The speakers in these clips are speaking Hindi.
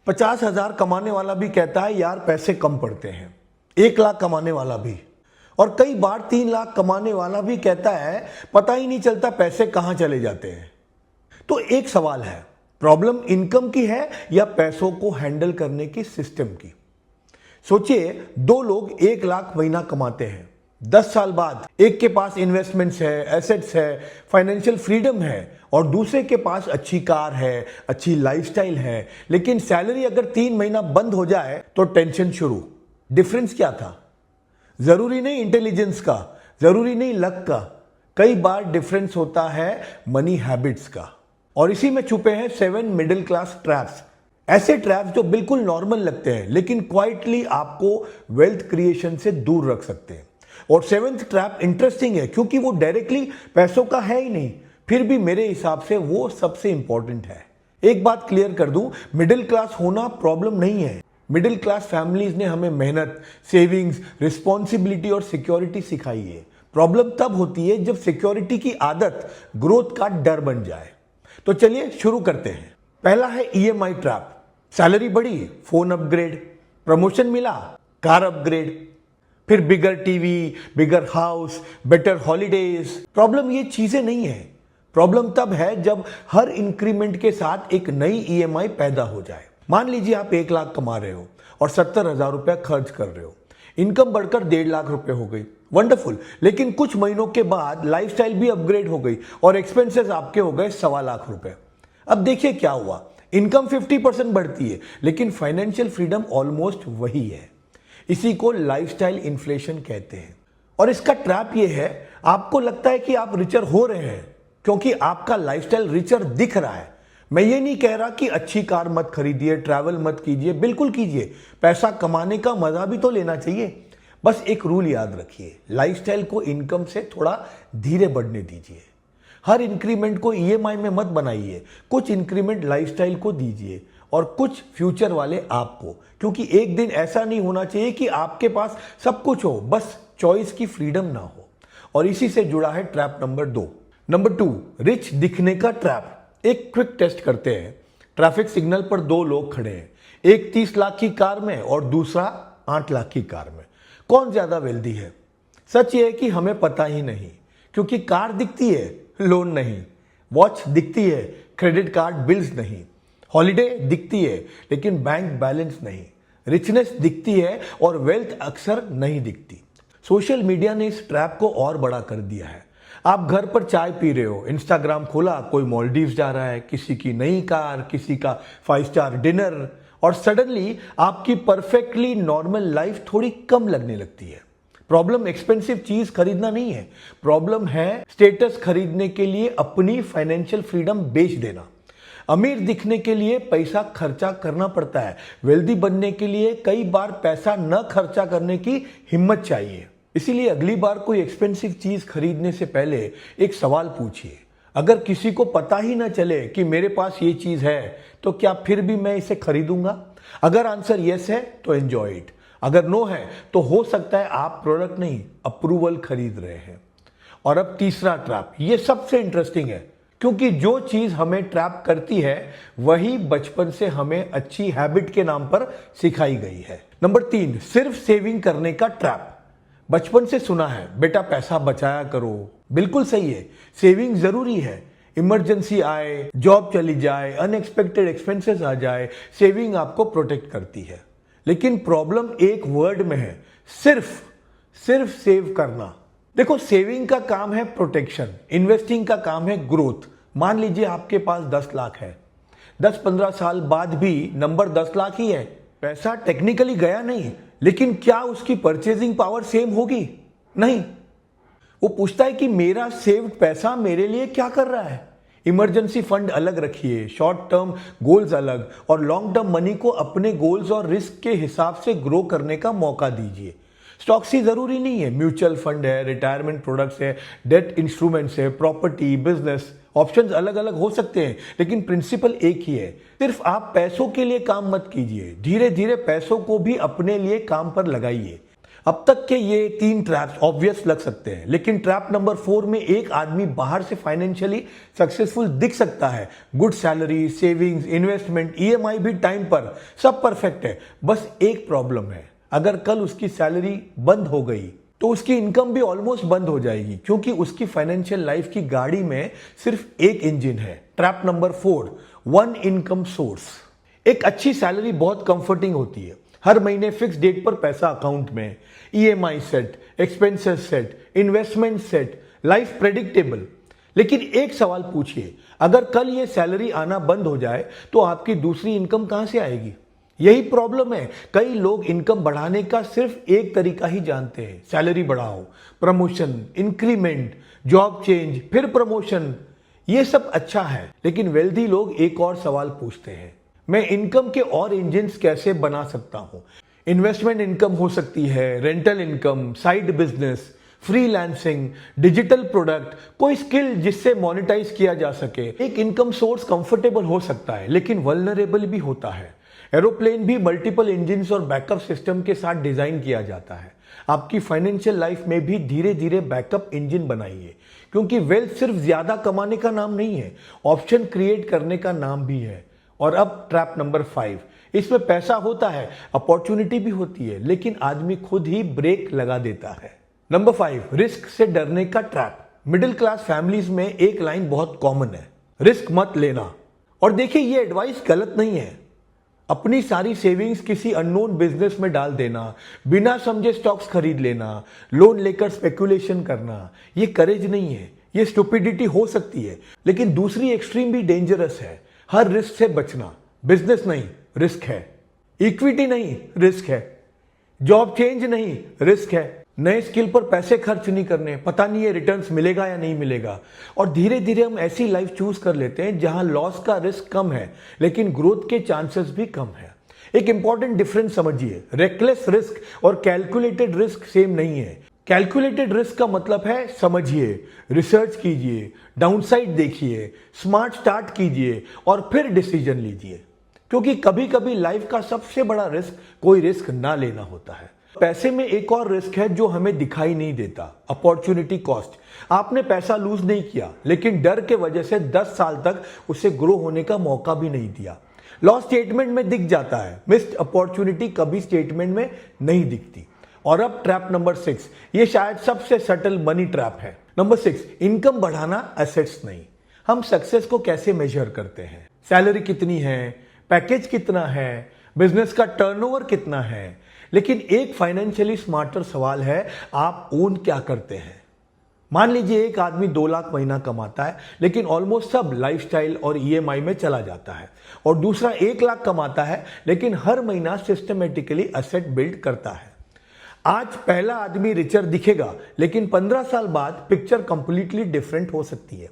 50,000 कमाने वाला भी कहता है यार पैसे कम पड़ते हैं। 1 लाख कमाने वाला भी, और कई बार 3 लाख कमाने वाला भी कहता है पता ही नहीं चलता पैसे कहां चले जाते हैं। तो एक सवाल है, प्रॉब्लम इनकम की है या पैसों को हैंडल करने की सिस्टम की? सोचिए, 2 लोग 1 लाख महीना कमाते हैं। 10 साल बाद एक के पास इन्वेस्टमेंट्स है, एसेट्स है, फाइनेंशियल फ्रीडम है, और दूसरे के पास अच्छी कार है, अच्छी लाइफस्टाइल है, लेकिन सैलरी अगर 3 महीना बंद हो जाए तो टेंशन शुरू। डिफरेंस क्या था? जरूरी नहीं इंटेलिजेंस का, जरूरी नहीं लक का, कई बार डिफरेंस होता है मनी हैबिट्स का। और इसी में छुपे हैं 7 मिडिल क्लास ट्रैप्स। ऐसे ट्रैप्स जो बिल्कुल नॉर्मल लगते हैं लेकिन क्वाइटली आपको वेल्थ क्रिएशन से दूर रख सकते हैं। और 7th ट्रैप इंटरेस्टिंग है क्योंकि वो डायरेक्टली पैसों का है ही नहीं, फिर भी मेरे हिसाब से वो सबसे इंपॉर्टेंट है। एक बात क्लियर कर दूं, मिडिल क्लास होना प्रॉब्लम नहीं है। मिडिल क्लास फैमिलीज ने हमें मेहनत, सेविंग्स, रिस्पॉन्सिबिलिटी और सिक्योरिटी सिखाई है। प्रॉब्लम तब होती है जब सिक्योरिटी की आदत ग्रोथ का डर बन जाए। तो चलिए शुरू करते हैं। पहला है ईएमआई ट्रैप। सैलरी बढ़ी, फोन अपग्रेड, प्रमोशन मिला, कार अपग्रेड, फिर बिगर टीवी, बिगर हाउस, बेटर हॉलीडेज। प्रॉब्लम ये चीजें नहीं है। प्रॉब्लम तब है जब हर इंक्रीमेंट के साथ एक नई ईएमआई पैदा हो जाए। मान लीजिए आप 1 लाख कमा रहे हो और 70,000 रुपया खर्च कर रहे हो। इनकम बढ़कर 1.5 लाख रुपए हो गई, वंडरफुल। लेकिन कुछ महीनों के बाद लाइफस्टाइल भी अपग्रेड हो गई और एक्सपेंसेस आपके हो गए 1.25 लाख रुपए। अब देखिए क्या हुआ, इनकम 50% बढ़ती है लेकिन फाइनेंशियल फ्रीडम ऑलमोस्ट वही है। इसी को लाइफस्टाइल इन्फ्लेशन कहते हैं। और इसका ट्रैप ये है, आपको लगता है कि आप रिचर हो रहे हैं क्योंकि आपका लाइफस्टाइल रिचर दिख रहा है। मैं ये नहीं कह रहा कि अच्छी कार मत खरीदिए, ट्रैवल मत कीजिए, बिल्कुल कीजिए। पैसा कमाने का मजा भी तो लेना चाहिए। बस एक रूल याद रखिए, लाइफस्टाइल को इनकम से थोड़ा धीरे बढ़ने दीजिए। हर इंक्रीमेंट को ईएमआई में मत बनाइए, कुछ इंक्रीमेंट लाइफस्टाइल को दीजिए और कुछ फ्यूचर वाले आपको, क्योंकि एक दिन ऐसा नहीं होना चाहिए कि आपके पास सब कुछ हो, बस चॉइस की फ्रीडम ना हो। और इसी से जुड़ा है ट्रैप नंबर 2। नंबर 2, रिच दिखने का ट्रैप। एक क्विक टेस्ट करते हैं। ट्रैफिक सिग्नल पर 2 लोग खड़े हैं, एक 30 लाख की कार में और दूसरा 8 लाख की कार में। कौन ज्यादा वेल्दी है? सच ये है कि हमें पता ही नहीं, क्योंकि कार दिखती है, लोन नहीं, वॉच दिखती है, क्रेडिट कार्ड बिल्स नहीं, हॉलिडे दिखती है लेकिन बैंक बैलेंस नहीं, रिचनेस दिखती है और वेल्थ अक्सर नहीं दिखती। सोशल मीडिया ने इस ट्रैप को और बड़ा कर दिया है। आप घर पर चाय पी रहे हो, इंस्टाग्राम खोला, कोई मालदीव्स जा रहा है, किसी की नई कार, किसी का 5 स्टार डिनर, और सडनली आपकी परफेक्टली नॉर्मल लाइफ थोड़ी कम लगने लगती है। प्रॉब्लम एक्सपेंसिव चीज खरीदना नहीं है, प्रॉब्लम है स्टेटस खरीदने के लिए अपनी फाइनेंशियल फ्रीडम बेच देना। अमीर दिखने के लिए पैसा खर्चा करना पड़ता है, वेल्दी बनने के लिए कई बार पैसा न खर्चा करने की हिम्मत चाहिए। इसीलिए अगली बार कोई एक्सपेंसिव चीज खरीदने से पहले एक सवाल पूछिए, अगर किसी को पता ही ना चले कि मेरे पास ये चीज है तो क्या फिर भी मैं इसे खरीदूंगा? अगर आंसर यस है तो एंजॉय इट, अगर नो है तो हो सकता है आप प्रोडक्ट नहीं अप्रूवल खरीद रहे हैं। और अब तीसरा ट्रैप, ये सबसे इंटरेस्टिंग है क्योंकि जो चीज हमें ट्रैप करती है वही बचपन से हमें अच्छी हैबिट के नाम पर सिखाई गई है। नंबर 3, सिर्फ सेविंग करने का ट्रैप। बचपन से सुना है बेटा पैसा बचाया करो, बिल्कुल सही है, सेविंग जरूरी है। इमरजेंसी आए, जॉब चली जाए, अनएक्सपेक्टेड एक्सपेंसेस आ जाए, सेविंग आपको प्रोटेक्ट करती है। लेकिन प्रॉब्लम एक वर्ड में है, सिर्फ सेव करना। देखो, सेविंग का काम है प्रोटेक्शन, इन्वेस्टिंग का काम है ग्रोथ। मान लीजिए आपके पास 10 लाख है, 10-15 साल बाद भी नंबर 10 लाख ही है। पैसा टेक्निकली गया नहीं, लेकिन क्या उसकी परचेजिंग पावर सेम होगी? नहीं। वो पूछता है कि मेरा सेव्ड पैसा मेरे लिए क्या कर रहा है। इमरजेंसी फंड अलग रखिए, शॉर्ट टर्म गोल्स अलग, और लॉन्ग टर्म मनी को अपने गोल्स और रिस्क के हिसाब से ग्रो करने का मौका दीजिए। स्टॉक्स ही जरूरी नहीं है, म्यूचुअल फंड है, रिटायरमेंट प्रोडक्ट्स है, डेट इंस्ट्रूमेंट्स है, प्रॉपर्टी, बिजनेस, ऑप्शंस अलग अलग हो सकते हैं लेकिन प्रिंसिपल एक ही है। सिर्फ आप पैसों के लिए काम मत कीजिए, धीरे धीरे पैसों को भी अपने लिए काम पर लगाइए। अब तक के ये 3 ट्रैप्स ऑब्वियस लग सकते हैं, लेकिन ट्रैप नंबर 4 में एक आदमी बाहर से फाइनेंशियली सक्सेसफुल दिख सकता है, good salary, savings, investment, EMI भी टाइम पर, सब परफेक्ट है। बस एक प्रॉब्लम है, अगर कल उसकी सैलरी बंद हो गई तो उसकी इनकम भी ऑलमोस्ट बंद हो जाएगी, क्योंकि उसकी फाइनेंशियल लाइफ की गाड़ी में सिर्फ एक इंजन है। Trap number 4, one income source. एक अच्छी सैलरी बहुत कंफर्टिंग होती है, हर महीने फिक्स डेट पर पैसा अकाउंट में, EMI set, expenses set, investment set, life predictable. लेकिन एक सवाल पूछिए, अगर कल ये सैलरी आना बंद हो जाए तो आपकी दूसरी इनकम कहां से आएगी? यही प्रॉब्लम है, कई लोग इनकम बढ़ाने का सिर्फ एक तरीका ही जानते हैं, सैलरी बढ़ाओ, प्रमोशन, इंक्रीमेंट, जॉब चेंज, फिर प्रमोशन। ये सब अच्छा है, लेकिन वेल्दी लोग एक और सवाल पूछते हैं, मैं इनकम के और इंजन्स कैसे बना सकता हूं? इन्वेस्टमेंट इनकम हो सकती है, rental income, side business, freelancing, digital product, कोई स्किल जिससे मोनेटाइज किया जा सके। एक इनकम सोर्स कंफर्टेबल हो सकता है, लेकिन वल्नरेबल भी होता है। एरोप्लेन भी मल्टीपल इंजन्स और बैकअप सिस्टम के साथ डिजाइन किया जाता है। आपकी फाइनेंशियल लाइफ में भी धीरे धीरे बैकअप इंजन बनाइए, क्योंकि वेल्थ सिर्फ ज्यादा कमाने का नाम नहीं है, ऑप्शन क्रिएट करने का नाम भी है। और अब ट्रैप नंबर 5, इसमें पैसा होता है, अपॉर्चुनिटी भी होती है, लेकिन आदमी खुद ही ब्रेक लगा देता है। नंबर 5, रिस्क से डरने का ट्रैप। मिडिल क्लास फैमिलीज में एक लाइन बहुत कॉमन है, रिस्क मत लेना। और देखिए, ये एडवाइस गलत नहीं है। अपनी सारी सेविंग्स किसी अननोन बिजनेस में डाल देना, बिना समझे स्टॉक्स खरीद लेना, लोन लेकर स्पेकुलेशन करना, ये करेज नहीं है, ये स्टुपिडिटी हो सकती है। लेकिन दूसरी एक्सट्रीम भी डेंजरस है, हर रिस्क से बचना। बिजनेस नहीं, रिस्क है। इक्विटी नहीं, रिस्क है। जॉब चेंज नहीं, रिस्क है। नए स्किल पर पैसे खर्च नहीं करने, पता नहीं ये रिटर्न्स मिलेगा या नहीं मिलेगा। और धीरे धीरे हम ऐसी लाइफ चूज कर लेते हैं जहां लॉस का रिस्क कम है, लेकिन ग्रोथ के चांसेस भी कम है। एक इंपॉर्टेंट डिफरेंस समझिए, रेकलेस रिस्क और कैलकुलेटेड रिस्क सेम नहीं है। कैलकुलेटेड रिस्क का मतलब है समझिए, रिसर्च कीजिए, डाउनसाइड देखिए, स्मार्ट स्टार्ट कीजिए और फिर डिसीजन लीजिए, क्योंकि कभी कभी लाइफ का सबसे बड़ा रिस्क कोई रिस्क ना लेना होता है। पैसे में एक और रिस्क है जो हमें दिखाई नहीं देता, अपॉर्चुनिटी कॉस्ट। आपने पैसा लूज नहीं किया, लेकिन डर के वजह से 10 साल तक उसे ग्रो होने का मौका भी नहीं दिया। लॉस स्टेटमेंट में दिख जाता है, मिस्ड अपॉर्चुनिटी कभी स्टेटमेंट में नहीं दिखती। और अब ट्रैप नंबर 6, ये शायद सबसे सटल मनी ट्रैप है। नंबर 6, इनकम बढ़ाना, एसेट्स नहीं। हम सक्सेस को कैसे मेजर करते हैं? सैलरी कितनी है, पैकेज कितना है, बिजनेस का टर्नओवर कितना है। लेकिन एक फाइनेंशियली स्मार्टर सवाल है, आप ओन क्या करते हैं? मान लीजिए एक आदमी 2 लाख महीना कमाता है, लेकिन ऑलमोस्ट सब लाइफस्टाइल और ईएमआई में चला जाता है। और दूसरा 1 लाख कमाता है, लेकिन हर महीना सिस्टमेटिकली एसेट बिल्ड करता है। आज पहला आदमी रिचर दिखेगा, लेकिन 15 साल बाद पिक्चर कंप्लीटली डिफरेंट हो सकती है।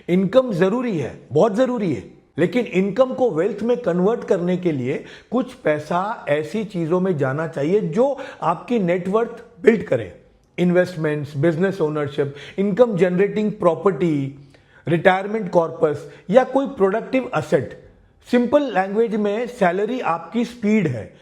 इनकम जरूरी है, बहुत जरूरी है, लेकिन इनकम को वेल्थ में कन्वर्ट करने के लिए कुछ पैसा ऐसी चीजों में जाना चाहिए जो आपकी नेटवर्थ बिल्ड करे। Investments, business ownership, income generating property, retirement corpus या कोई प्रोडक्टिव एसेट। सिंपल लैंग्वेज में सैलरी आपकी स्पीड है,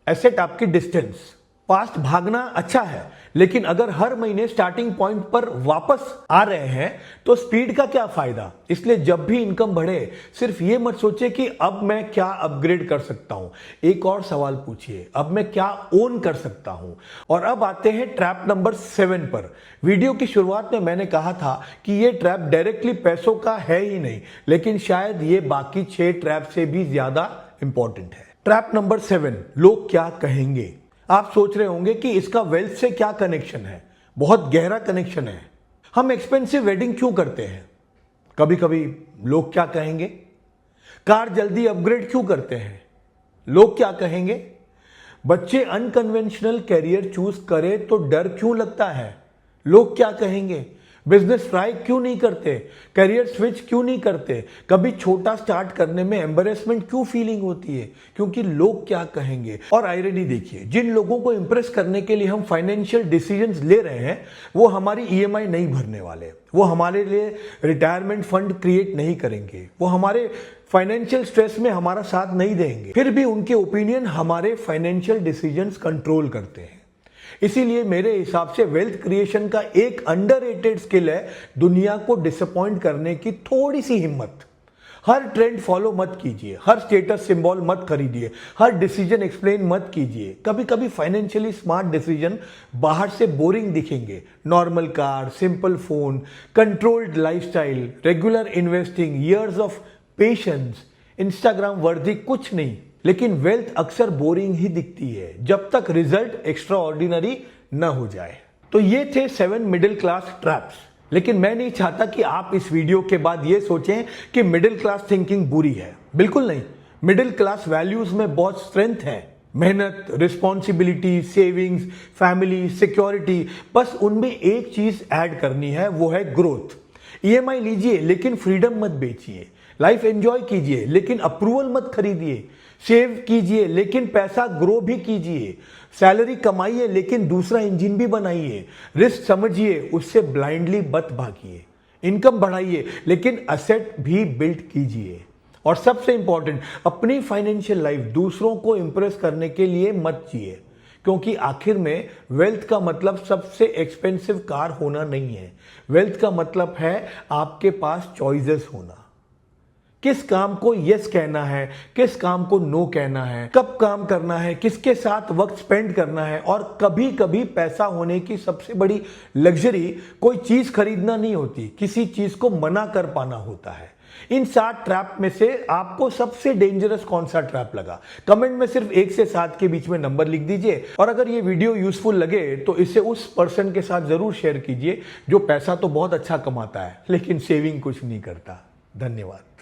एसेट आपकी डिस्टेंस। फास्ट भागना अच्छा है, लेकिन अगर हर महीने स्टार्टिंग पॉइंट पर वापस आ रहे हैं तो स्पीड का क्या फायदा? इसलिए जब भी इनकम बढ़े, सिर्फ ये मत सोचे कि अब मैं क्या अपग्रेड कर सकता हूं। एक और सवाल पूछिए, अब मैं क्या ओन कर सकता हूं? और अब आते हैं ट्रैप नंबर 7 पर। वीडियो की शुरुआत में मैंने कहा था कि ये ट्रैप डायरेक्टली पैसों का है ही नहीं, लेकिन शायद ये बाकी 6 ट्रैप से भी ज्यादा इंपॉर्टेंट है। ट्रैप नंबर 7, लोग क्या कहेंगे। आप सोच रहे होंगे कि इसका वेल्थ से क्या कनेक्शन है? बहुत गहरा कनेक्शन है। हम एक्सपेंसिव वेडिंग क्यों करते हैं? कभी कभी लोग क्या कहेंगे। कार जल्दी अपग्रेड क्यों करते हैं? लोग क्या कहेंगे। बच्चे अनकन्वेंशनल कैरियर चूज करें तो डर क्यों लगता है? लोग क्या कहेंगे। बिजनेस ट्राई क्यों नहीं करते, करियर स्विच क्यों नहीं करते, कभी छोटा स्टार्ट करने में एम्बेरसमेंट क्यों फीलिंग होती है? क्योंकि लोग क्या कहेंगे। और आयरनी देखिए, जिन लोगों को इंप्रेस करने के लिए हम फाइनेंशियल डिसीजंस ले रहे हैं, वो हमारी ईएमआई नहीं भरने वाले, वो हमारे लिए रिटायरमेंट फंड क्रिएट नहीं करेंगे, वो हमारे फाइनेंशियल स्ट्रेस में हमारा साथ नहीं देंगे। फिर भी उनके ओपिनियन हमारे फाइनेंशियल डिसीजंस कंट्रोल करते हैं। इसीलिए मेरे हिसाब से वेल्थ क्रिएशन का एक अंडररेटेड स्किल है दुनिया को डिसअपॉइंट करने की थोड़ी सी हिम्मत। हर ट्रेंड फॉलो मत कीजिए, हर स्टेटस सिंबल मत खरीदिए, हर डिसीजन एक्सप्लेन मत कीजिए। कभी कभी फाइनेंशियली स्मार्ट डिसीजन बाहर से बोरिंग दिखेंगे, normal car, simple phone, controlled lifestyle, regular investing, years of patience, Instagram वर्दी कुछ नहीं। लेकिन वेल्थ अक्सर बोरिंग ही दिखती है जब तक रिजल्ट एक्स्ट्रा ऑर्डिनरी न हो जाए। तो ये थे 7 मिडिल क्लास ट्रैप्स। लेकिन मैं नहीं चाहता कि आप इस वीडियो के बाद ये सोचें कि मिडिल क्लास थिंकिंग बुरी है। बिल्कुल नहीं, मिडिल क्लास वैल्यूज में बहुत स्ट्रेंथ है। मेहनत, रिस्पॉन्सिबिलिटी, सेविंग्स, फैमिली, सिक्योरिटी, बस उनमें एक चीज ऐड करनी है, वो है ग्रोथ। ईएमआई लीजिए लेकिन फ्रीडम मत बेचिए। लाइफ एंजॉय कीजिए लेकिन अप्रूवल मत खरीदिए। सेव कीजिए लेकिन पैसा ग्रो भी कीजिए। सैलरी कमाइए लेकिन दूसरा इंजन भी बनाइए। रिस्क समझिए, उससे ब्लाइंडली मत भागिए। इनकम बढ़ाइए लेकिन असेट भी बिल्ड कीजिए। और सबसे इंपॉर्टेंट, अपनी फाइनेंशियल लाइफ दूसरों को इंप्रेस करने के लिए मत जिए, क्योंकि आखिर में वेल्थ का मतलब सबसे एक्सपेंसिव कार होना नहीं है। वेल्थ का मतलब है आपके पास चॉइसेस होना। किस काम को यस कहना है, किस काम को नो कहना है, कब काम करना है, किसके साथ वक्त स्पेंड करना है। और कभी कभी पैसा होने की सबसे बड़ी लग्जरी कोई चीज खरीदना नहीं होती, किसी चीज को मना कर पाना होता है। इन 7 ट्रैप में से आपको सबसे डेंजरस कौन सा ट्रैप लगा? कमेंट में सिर्फ 1 से 7 के बीच में नंबर लिख दीजिए। और अगर ये वीडियो यूजफुल लगे तो इसे उस पर्सन के साथ जरूर शेयर कीजिए जो पैसा तो बहुत अच्छा कमाता है लेकिन सेविंग कुछ नहीं करता। धन्यवाद।